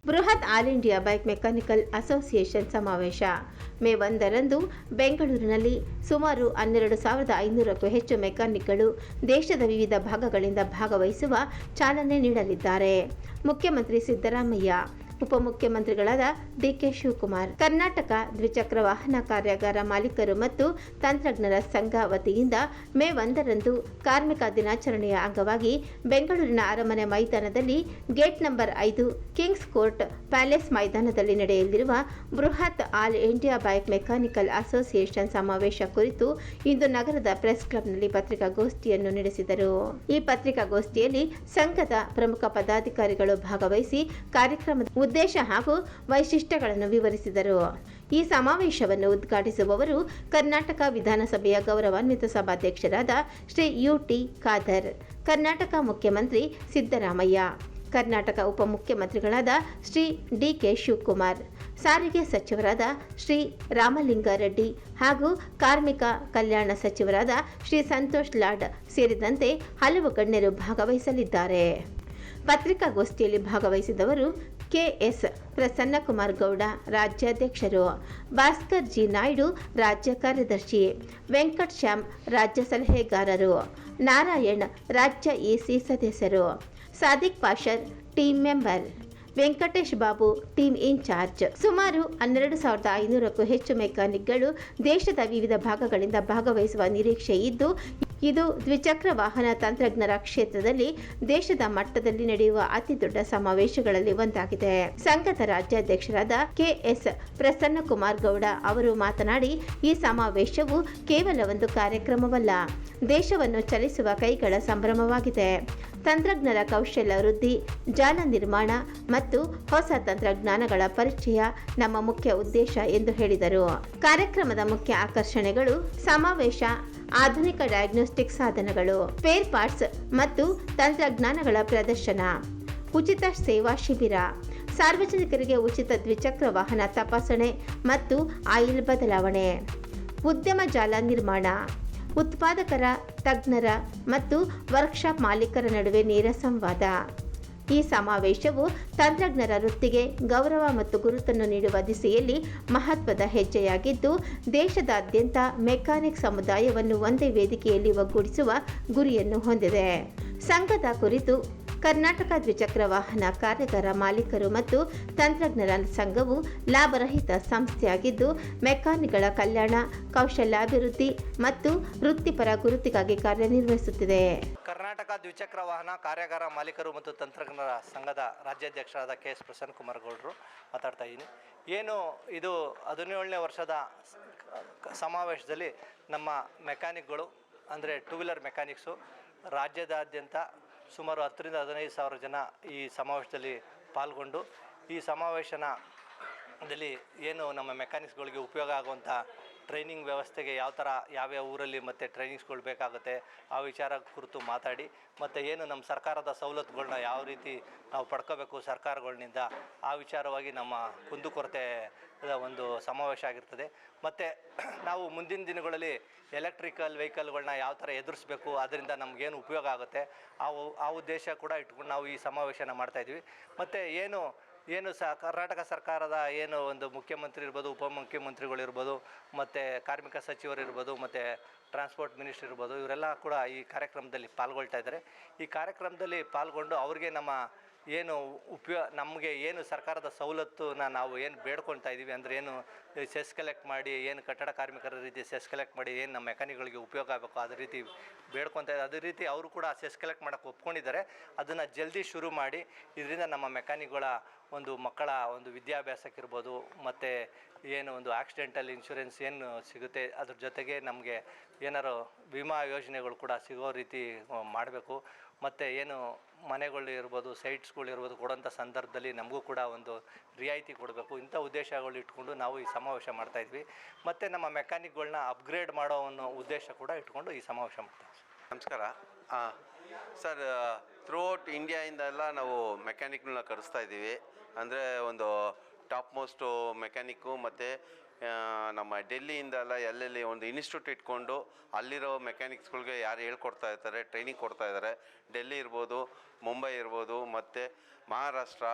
ಬೃಹತ್ all India bike mechanical association ಸಮಾವೇಶ ಮೇ 1ರಂದು ಬೆಂಗಳೂರಿನಲ್ಲಿ ಸುಮಾರು 12,500ಕ್ಕೂ ಹೆಚ್ಚು ಮೆಕ್ಯಾನಿಕ್ಗಳು ದೇಶದ ವಿವಿಧ ಭಾಗಗಳಿಂದ ಭಾಗವಹಿಸುವ ಚಾಲನೆ ನೀಡಲಿದ್ದಾರೆ. ಮುಖ್ಯಮಂತ್ರಿ ಸಿದ್ದರಾಮಯ್ಯ, ಉಪಮುಖ್ಯಮಂತ್ರಿಗಳಾದ ಡಿಕೆ ಶಿವಕುಮಾರ್, ಕರ್ನಾಟಕ ದ್ವಿಚಕ್ರ ವಾಹನ ಕಾರ್ಯಾಗಾರ ಮಾಲೀಕರು ಮತ್ತು ತಂತ್ರಜ್ಞರ ಸಂಘ ವತಿಯಿಂದ ಮೇ 1ರಂದು ಕಾರ್ಮಿಕ ದಿನಾಚರಣೆಯ ಅಂಗವಾಗಿ ಬೆಂಗಳೂರಿನ ಅರಮನೆ ಮೈದಾನದಲ್ಲಿ gate number 5 Kings court palace ಮೈದಾನದಲ್ಲಿ ನಡೆಯಲಿರುವ ಬೃಹತ್ all India bike mechanical association ಸಮಾವೇಶ ಕುರಿತು ಇಂದು ನಗರದ ಪ್ರೆಸ್ ಕ್ಲಬ್ನಲ್ಲಿ ಪತ್ರಿಕಾಗೋಷ್ಠಿಯನ್ನು ನಡೆಸಿದರು. ಈ ಪತ್ರಿಕಾಗೋಷ್ಠಿಯಲ್ಲಿ ಸಂಘದ ಪ್ರಮುಖ ಪದಾಧಿಕಾರಿಗಳು ಭಾಗವಹಿಸಿ ಕಾರ್ಯಕ್ರಮದ ಉದ್ದೇಶ ಹಾಗೂ ವೈಶಿಷ್ಟ್ಯಗಳನ್ನು ವಿವರಿಸಿದರು. ಈ ಸಮಾವೇಶವನ್ನು ಉದ್ಘಾಟಿಸುವವರು ಕರ್ನಾಟಕ ವಿಧಾನಸಭೆಯ ಗೌರವಾನ್ವಿತ ಸಭಾಧ್ಯಕ್ಷರಾದ ಶ್ರೀ ಯುಟಿ ಖಾದರ್, ಕರ್ನಾಟಕ ಮುಖ್ಯಮಂತ್ರಿ ಸಿದ್ದರಾಮಯ್ಯ, ಕರ್ನಾಟಕ ಉಪಮುಖ್ಯಮಂತ್ರಿಗಳಾದ ಶ್ರೀ ಡಿಕೆ ಶಿವಕುಮಾರ್, ಸಾರಿಗೆ ಸಚಿವರಾದ ಶ್ರೀ ರಾಮಲಿಂಗಾರೆಡ್ಡಿ ಹಾಗೂ ಕಾರ್ಮಿಕ ಕಲ್ಯಾಣ ಸಚಿವರಾದ ಶ್ರೀ ಸಂತೋಷ್ ಲಾಡ್ ಸೇರಿದಂತೆ ಹಲವು ಗಣ್ಯರು ಭಾಗವಹಿಸಲಿದ್ದಾರೆ. ಪತ್ರಿಕಾಗೋಷ್ಠಿಯಲ್ಲಿ ಭಾಗವಹಿಸಿದವರು ಕೆಎಸ್ ಪ್ರಸನ್ನಕುಮಾರ್ ಗೌಡ ರಾಜ್ಯಾಧ್ಯಕ್ಷರು, ಭಾಸ್ಕರ್ ಜಿ ನಾಯ್ಡು ರಾಜ್ಯ ಕಾರ್ಯದರ್ಶಿ, ವೆಂಕಟ್ ಶ್ಯಾಮ್ ರಾಜ್ಯ ಸಲಹೆಗಾರರು, ನಾರಾಯಣ್ ರಾಜ್ಯ ಎಸಿ ಸದಸ್ಯರು, ಸಾದಿಕ್ ಪಾಷರ್ team member, Venkatesh Babu team incharge. ಸುಮಾರು 12,500ಕ್ಕೂ ಹೆಚ್ಚು ಮೆಕ್ಯಾನಿಕ್ಗಳು ದೇಶದ ವಿವಿಧ ಭಾಗಗಳಿಂದ ಭಾಗವಹಿಸುವ ನಿರೀಕ್ಷೆ ಇದ್ದು, ಇದು ದ್ವಿಚಕ್ರ ವಾಹನ ತಂತ್ರಜ್ಞರ ಕ್ಷೇತ್ರದಲ್ಲಿ ದೇಶದ ಮಟ್ಟದಲ್ಲಿ ನಡೆಯುವ ಅತಿದೊಡ್ಡ ಸಮಾವೇಶಗಳಲ್ಲಿ ಒಂದಾಗಿದೆ. ಸಂಘದ ರಾಜ್ಯಾಧ್ಯಕ್ಷರಾದ ಕೆಎಸ್ ಪ್ರಸನ್ನಕುಮಾರ್ ಗೌಡ ಅವರು ಮಾತನಾಡಿ, ಈ ಸಮಾವೇಶವು ಕೇವಲ ಒಂದು ಕಾರ್ಯಕ್ರಮವಲ್ಲ, ದೇಶವನ್ನು ಚಲಿಸುವ ಕೈಗಳ ಸಂಭ್ರಮವಾಗಿದೆ. ತಂತ್ರಜ್ಞರ ಕೌಶಲ್ಯ ವೃದ್ಧಿ, ಜಾಲ ನಿರ್ಮಾಣ ಮತ್ತು ಹೊಸ ತಂತ್ರಜ್ಞಾನಗಳ ಪರಿಚಯ ನಮ್ಮ ಮುಖ್ಯ ಉದ್ದೇಶ ಎಂದು ಹೇಳಿದರು. ಕಾರ್ಯಕ್ರಮದ ಮುಖ್ಯ ಆಕರ್ಷಣೆಗಳು ಸಮಾವೇಶ, ಆಧುನಿಕ ಡಯಾಗ್ನೋಸ್ಟಿಕ್ ಸಾಧನಗಳು, ಸ್ಪೇರ್ ಪಾರ್ಟ್ಸ್ ಮತ್ತು ತಂತ್ರಜ್ಞಾನಗಳ ಪ್ರದರ್ಶನ, ಉಚಿತ ಸೇವಾ ಶಿಬಿರ, ಸಾರ್ವಜನಿಕರಿಗೆ ಉಚಿತ ದ್ವಿಚಕ್ರ ವಾಹನ ತಪಾಸಣೆ ಮತ್ತು ಆಯಿಲ್ ಬದಲಾವಣೆ, ಉದ್ಯಮ ಜಾಲ ನಿರ್ಮಾಣ, ಉತ್ಪಾದಕರ, ತಜ್ಞರ ಮತ್ತು ವರ್ಕ್ಶಾಪ್ ಮಾಲೀಕರ ನಡುವೆ ನೇರ ಸಂವಾದ. ಈ ಸಮಾವೇಶವು ತಂತ್ರಜ್ಞರ ವೃತ್ತಿಗೆ ಗೌರವ ಮತ್ತು ಗುರುತನ್ನು ನೀಡುವ ದಿಸೆಯಲ್ಲಿ ಮಹತ್ವದ ಹೆಜ್ಜೆಯಾಗಿದ್ದು, ದೇಶದಾದ್ಯಂತ ಮೆಕ್ಯಾನಿಕ್ ಸಮುದಾಯವನ್ನು ಒಂದೇ ವೇದಿಕೆಯಲ್ಲಿ ಒಗ್ಗೂಡಿಸುವ ಗುರಿಯನ್ನು ಹೊಂದಿದೆ. ಸಂಘದ ಕುರಿತು ಕರ್ನಾಟಕ ದ್ವಿಚಕ್ರ ವಾಹನ ಕಾರ್ಯಾಗಾರ ಮಾಲೀಕರು ಮತ್ತು ತಂತ್ರಜ್ಞರ ಸಂಘವು ಲಾಭರಹಿತ ಸಂಸ್ಥೆಯಾಗಿದ್ದು, ಮೆಕ್ಯಾನಿಕ್ಗಳ ಕಲ್ಯಾಣ, ಕೌಶಲ್ಯಾಭಿವೃದ್ಧಿ ಮತ್ತು ವೃತ್ತಿಪರ ಗುರುತಿಗಾಗಿ ಕಾರ್ಯನಿರ್ವಹಿಸುತ್ತಿದೆ. ಕರ್ನಾಟಕ ದ್ವಿಚಕ್ರ ವಾಹನ ಕಾರ್ಯಾಗಾರ ಮಾಲೀಕರು ಮತ್ತು ತಂತ್ರಜ್ಞರ ಸಂಘದ ರಾಜ್ಯಾಧ್ಯಕ್ಷರಾದ ಕೆಎಸ್ ಪ್ರಸನ್ನಕುಮಾರ್ ಗೌಡರು ಮಾತಾಡ್ತಾ ಇದ್ದೀನಿ. ಏನು ಇದು 17ನೇ ವರ್ಷದ ಸಮಾವೇಶದಲ್ಲಿ ನಮ್ಮ ಮೆಕ್ಯಾನಿಕ್ಗಳು ಅಂದರೆ ಟೂ ವೀಲರ್ ಮೆಕ್ಯಾನಿಕ್ಸು ರಾಜ್ಯದಾದ್ಯಂತ ಸುಮಾರು 10ರಿಂದ 15 ಸಾವಿರ ಜನ ಈ ಸಮಾವೇಶದಲ್ಲಿ ಪಾಲ್ಗೊಂಡು, ಈ ಸಮಾವೇಶದಲ್ಲಿ ಏನು ನಮ್ಮ ಮೆಕ್ಯಾನಿಕ್ಸ್ಗಳಿಗೆ ಉಪಯೋಗ ಆಗುವಂಥ ಟ್ರೈನಿಂಗ್ ವ್ಯವಸ್ಥೆಗೆ ಯಾವ್ಯಾವ ಊರಲ್ಲಿ ಮತ್ತು ಟ್ರೈನಿಂಗ್ಸ್ಗಳು ಬೇಕಾಗುತ್ತೆ ಆ ವಿಚಾರ ಕುರಿತು ಮಾತಾಡಿ, ಮತ್ತು ಏನು ನಮ್ಮ ಸರ್ಕಾರದ ಸವಲತ್ತುಗಳನ್ನ ಯಾವ ರೀತಿ ನಾವು ಪಡ್ಕೋಬೇಕು ಸರ್ಕಾರಗಳಿಂದ ಆ ವಿಚಾರವಾಗಿ ನಮ್ಮ ಕುಂದುಕೊರತೆ ಒಂದು ಸಮಾವೇಶ ಆಗಿರ್ತದೆ. ಮತ್ತು ನಾವು ಮುಂದಿನ ದಿನಗಳಲ್ಲಿ ಎಲೆಕ್ಟ್ರಿಕಲ್ ವೆಹಿಕಲ್ಗಳನ್ನ ಯಾವ ಥರ ಎದುರಿಸಬೇಕು, ಅದರಿಂದ ನಮಗೇನು ಉಪಯೋಗ ಆಗುತ್ತೆ ಆ ಉದ್ದೇಶ ಕೂಡ ಇಟ್ಕೊಂಡು ನಾವು ಈ ಸಮಾವೇಶನ ಮಾಡ್ತಾಯಿದ್ವಿ. ಮತ್ತು ಏನು ಕರ್ನಾಟಕ ಸರ್ಕಾರದ ಏನು ಒಂದು ಮುಖ್ಯಮಂತ್ರಿ ಇರ್ಬೋದು, ಉಪಮುಖ್ಯಮಂತ್ರಿಗಳಿರ್ಬೋದು, ಮತ್ತು ಕಾರ್ಮಿಕ ಸಚಿವರಿರ್ಬೋದು, ಮತ್ತು ಟ್ರಾನ್ಸ್ಪೋರ್ಟ್ ಮಿನಿಸ್ಟರ್ ಇರ್ಬೋದು, ಇವರೆಲ್ಲ ಕೂಡ ಈ ಕಾರ್ಯಕ್ರಮದಲ್ಲಿ ಪಾಲ್ಗೊಳ್ತಾ ಇದ್ದಾರೆ. ಈ ಕಾರ್ಯಕ್ರಮದಲ್ಲಿ ಪಾಲ್ಗೊಂಡು ಅವ್ರಿಗೆ ನಮ್ಮ ಏನು ನಮಗೆ ಏನು ಸರ್ಕಾರದ ಸವಲತ್ತನ್ನ ನಾವು ಏನು ಬೇಡ್ಕೊಳ್ತಾ ಇದ್ದೀವಿ ಅಂದರೆ ಏನು ಸೆಸ್ ಕಲೆಕ್ಟ್ ಮಾಡಿ, ಏನು ಕಟ್ಟಡ ಕಾರ್ಮಿಕರ ರೀತಿ ಸೆಸ್ ಕಲೆಕ್ಟ್ ಮಾಡಿ ಏನು ನಮ್ಮ ಮೆಕ್ಯಾನಿಕ್ಗಳಿಗೆ ಉಪಯೋಗ ಆಗಬೇಕು ಅದೇ ರೀತಿ ಬೇಡ್ಕೊತಾ ಇದ್ದಾರೆ. ಅದೇ ರೀತಿ ಅವರು ಕೂಡ ಸೆಸ್ ಕಲೆಕ್ಟ್ ಮಾಡೋಕ್ಕೆ ಒಪ್ಕೊಂಡಿದ್ದಾರೆ. ಅದನ್ನು ಜಲ್ದಿ ಶುರು ಮಾಡಿ ಇದರಿಂದ ನಮ್ಮ ಮೆಕ್ಯಾನಿಕ್ಗಳ ಒಂದು ಮಕ್ಕಳ ಒಂದು ವಿದ್ಯಾಭ್ಯಾಸಕ್ಕಿರ್ಬೋದು, ಮತ್ತು ಏನು ಒಂದು ಆಕ್ಸಿಡೆಂಟಲ್ ಇನ್ಶೂರೆನ್ಸ್ ಏನು ಸಿಗುತ್ತೆ, ಅದ್ರ ಜೊತೆಗೆ ನಮಗೆ ಏನಾರು ವಿಮಾ ಯೋಜನೆಗಳು ಕೂಡ ಸಿಗೋ ರೀತಿ ಮಾಡಬೇಕು. ಮತ್ತು ಏನು ಮನೆಗಳು ಇರ್ಬೋದು, ಸೈಟ್ಸ್ಗಳು ಇರ್ಬೋದು ಕೊಡೋಂಥ ಸಂದರ್ಭದಲ್ಲಿ ನಮಗೂ ಕೂಡ ಒಂದು ರಿಯಾಯಿತಿ ಕೊಡಬೇಕು. ಇಂಥ ಉದ್ದೇಶಗಳು ಇಟ್ಕೊಂಡು ನಾವು ಈ ಸಮಾವೇಶ ಮಾಡ್ತಾಯಿದ್ವಿ. ಮತ್ತು ನಮ್ಮ ಮೆಕ್ಯಾನಿಕ್ಗಳನ್ನ ಅಪ್ಗ್ರೇಡ್ ಮಾಡೋ ಅನ್ನೋ ಉದ್ದೇಶ ಕೂಡ ಇಟ್ಕೊಂಡು ಈ ಸಮಾವೇಶ ಮಾಡ್ತಾಯಿದ್ವಿ. ನಮಸ್ಕಾರ ಸರ್. ಥ್ರೂಔಟ್ ಇಂಡಿಯಾಯಿಂದ ಎಲ್ಲ ನಾವು ಮೆಕ್ಯಾನಿಕ್ಗಳನ್ನ ಕರೆಸ್ತಾ ಇದ್ದೀವಿ. ಅಂದರೆ ಒಂದು ಟಾಪ್ ಮೋಸ್ಟು ಮೆಕ್ಯಾನಿಕ್ಕು ಮತ್ತು ನಮ್ಮ ಡೆಲ್ಲಿಯಿಂದ ಎಲ್ಲ ಎಲ್ಲೆಲ್ಲಿ ಒಂದು ಇನ್ಸ್ಟಿಟ್ಯೂಟ್ ಇಟ್ಕೊಂಡು ಅಲ್ಲಿರೋ ಮೆಕ್ಯಾನಿಕ್ಸ್ಗಳಿಗೆ ಯಾರು ಹೇಳ್ಕೊಡ್ತಾ ಇರ್ತಾರೆ, ಟ್ರೈನಿಂಗ್ ಕೊಡ್ತಾ ಇದ್ದಾರೆ. ಡೆಲ್ಲಿ ಇರ್ಬೋದು, ಮುಂಬೈ ಇರ್ಬೋದು, ಮತ್ತು ಮಹಾರಾಷ್ಟ್ರ,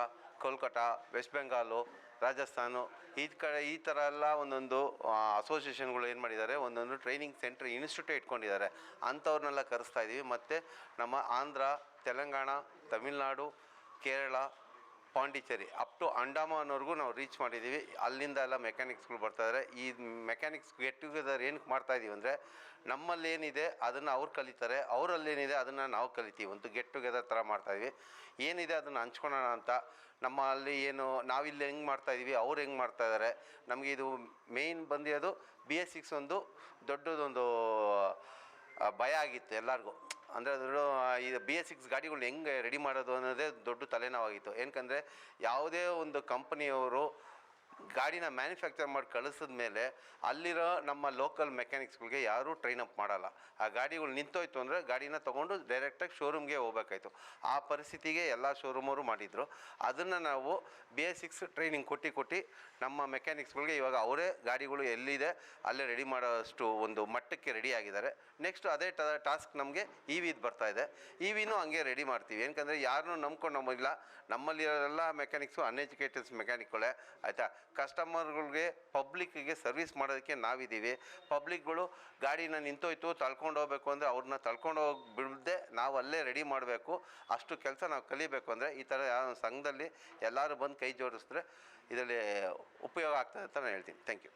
ಕೋಲ್ಕತ್ತಾ, ವೆಸ್ಟ್ ಬೆಂಗಾಲು, ರಾಜಸ್ಥಾನು ಈ ಥರ ಎಲ್ಲ ಒಂದೊಂದು ಅಸೋಸಿಯೇಷನ್ಗಳು ಏನು ಮಾಡಿದ್ದಾರೆ, ಒಂದೊಂದು ಟ್ರೈನಿಂಗ್ ಸೆಂಟ್ರ್ ಇನ್ಸ್ಟಿಟ್ಯೂಟ್ ಇಟ್ಕೊಂಡಿದ್ದಾರೆ. ಅಂಥವ್ರನ್ನೆಲ್ಲ ಕರೆಸ್ತಾ ಇದ್ದೀವಿ. ಮತ್ತು ನಮ್ಮ ಆಂಧ್ರ, ತೆಲಂಗಾಣ, ತಮಿಳ್ನಾಡು, ಕೇರಳ, ಪಾಂಡಿಚೇರಿ ಅಪ್ ಟು ಅಂಡಮಾನ್ವರೆಗೂ ನಾವು ರೀಚ್ ಮಾಡಿದ್ದೀವಿ. ಅಲ್ಲಿಂದ ಎಲ್ಲ ಮೆಕ್ಯಾನಿಕ್ಸ್ಗಳು ಬರ್ತಾಯಿದ್ದಾರೆ. ಈ ಮೆಕ್ಯಾನಿಕ್ಸ್ ಗೆಟ್ ಟುಗೆದರ್ ಏನಕ್ಕೆ ಮಾಡ್ತಾಯಿದ್ದೀವಿ ಅಂದರೆ, ನಮ್ಮಲ್ಲಿ ಏನಿದೆ ಅದನ್ನು ಅವ್ರು ಕಲಿತಾರೆ, ಅವರಲ್ಲೇನಿದೆ ಅದನ್ನು ನಾವು ಕಲಿತೀವಿ. ಒಂದು ಗೆಟ್ ಟುಗೆದರ್ ಥರ ಮಾಡ್ತಾಯಿದ್ವಿ. ಏನಿದೆ ಅದನ್ನು ಹಂಚ್ಕೊಳ್ಳೋಣ ಅಂತ. ನಮ್ಮಲ್ಲಿ ಏನು ನಾವಿಲ್ಲಿ ಹೆಂಗೆ ಮಾಡ್ತಾಯಿದ್ದೀವಿ, ಅವ್ರು ಹೆಂಗೆ ಮಾಡ್ತಾಯಿದ್ದಾರೆ. ನಮಗೆ ಇದು ಮೇಯ್ನ್ ಬಂದಿರೋದು BS6 ಒಂದು ದೊಡ್ಡದೊಂದು ಭಯ ಆಗಿತ್ತು ಎಲ್ಲರಿಗೂ. ಅಂದರೆ ಅದು ಇದು BS6 ಗಾಡಿಗಳು ಹೆಂಗೆ ರೆಡಿ ಮಾಡೋದು ಅನ್ನೋದೇ ದೊಡ್ಡ ತಲೆನೋವಾಗಿತ್ತು. ಏನಕ್ಕಂದರೆ ಯಾವುದೇ ಒಂದು ಕಂಪನಿಯವರು ಗಾಡಿನ ಮ್ಯಾನುಫ್ಯಾಕ್ಚರ್ ಮಾಡಿ ಕಳಿಸಿದ ಮೇಲೆ ಅಲ್ಲಿರೋ ನಮ್ಮ ಲೋಕಲ್ ಮೆಕ್ಯಾನಿಕ್ಸ್ಗಳಿಗೆ ಯಾರೂ ಟ್ರೈನ್ ಅಪ್ ಮಾಡಲ್ಲ. ಆ ಗಾಡಿಗಳು ನಿಂತೋಯ್ತು ಅಂದರೆ ಗಾಡಿನ ತೊಗೊಂಡು ಡೈರೆಕ್ಟಾಗಿ ಶೋರೂಮ್ಗೆ ಹೋಗ್ಬೇಕಾಯ್ತು. ಆ ಪರಿಸ್ಥಿತಿಗೆ ಎಲ್ಲ ಶೋರೂಮವರು ಮಾಡಿದರು. ಅದನ್ನು ನಾವು BS6 ಟ್ರೈನಿಂಗ್ ಕೊಟ್ಟು ನಮ್ಮ ಮೆಕ್ಯಾನಿಕ್ಸ್ಗಳಿಗೆ ಇವಾಗ ಅವರೇ ಗಾಡಿಗಳು ಎಲ್ಲಿದೆ ಅಲ್ಲೇ ರೆಡಿ ಮಾಡೋಷ್ಟು ಒಂದು ಮಟ್ಟಕ್ಕೆ ರೆಡಿ ಆಗಿದ್ದಾರೆ. ನೆಕ್ಸ್ಟ್ ಅದೇ ಟಾಸ್ಕ್ ನಮಗೆ EVದು ಬರ್ತಾಯಿದೆ. EVನೂ ಹಂಗೆ ರೆಡಿ ಮಾಡ್ತೀವಿ. ಏನಕ್ಕಂದರೆ ಯಾರನ್ನೂ ನಂಬ್ಕೊಂಡು ನಮ್ಮಲ್ಲ. ನಮ್ಮಲ್ಲಿರೋರೆಲ್ಲ ಮೆಕ್ಯಾನಿಕ್ಸು ಅನ್ಎಜುಕೇಟೆಡ್ಸ್ ಮೆಕ್ಯಾನಿಕ್ಗಳೇ, ಆಯಿತಾ. ಕಸ್ಟಮರ್ಗಳಿಗೆ, ಪಬ್ಲಿಕ್ಕಿಗೆ ಸರ್ವಿಸ್ ಮಾಡೋದಕ್ಕೆ ನಾವಿದ್ದೀವಿ. ಪಬ್ಲಿಕ್ಗಳು ಗಾಡಿನ ನಿಂತೋಯ್ತು ತಳ್ಕೊಂಡು ಹೋಗ್ಬೇಕು ಅಂದರೆ ಅವ್ರನ್ನ ತಳ್ಕೊಂಡು ಹೋಗಿ ಬಿಡದೆ ನಾವು ಅಲ್ಲೇ ರೆಡಿ ಮಾಡಬೇಕು. ಅಷ್ಟು ಕೆಲಸ ನಾವು ಕಲಿಬೇಕು. ಅಂದರೆ ಈ ಥರ ಸಂಘದಲ್ಲಿ ಎಲ್ಲರೂ ಬಂದು ಕೈ ಜೋಡಿಸಿದ್ರೆ ಇದರಲ್ಲಿ ಉಪಯೋಗ ಆಗ್ತದೆ ಅಂತ ನಾನು ಹೇಳ್ತೀನಿ. Thank you.